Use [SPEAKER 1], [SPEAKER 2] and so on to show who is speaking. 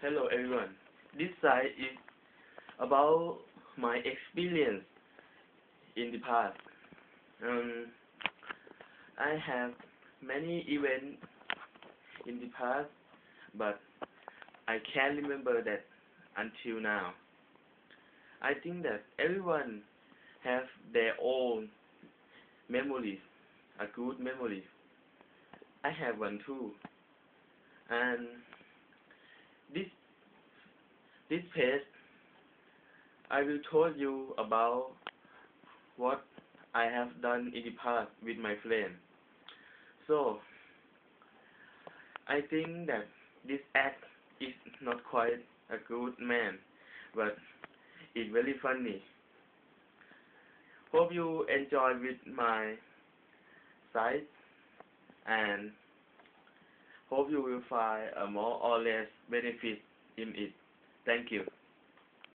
[SPEAKER 1] Hello everyone. This site is about my experience in the past. Um, I have many events in the past, but I can't remember that until now. I think that everyone have their own memories, a good memory. I have one too, and this this page I will tell you about what I have done in the past with my friend. So I think that this act is not quite a good man, but it's very funny. Hope you enjoy with my site and hope you will find a more or less benefit in it. Thank you.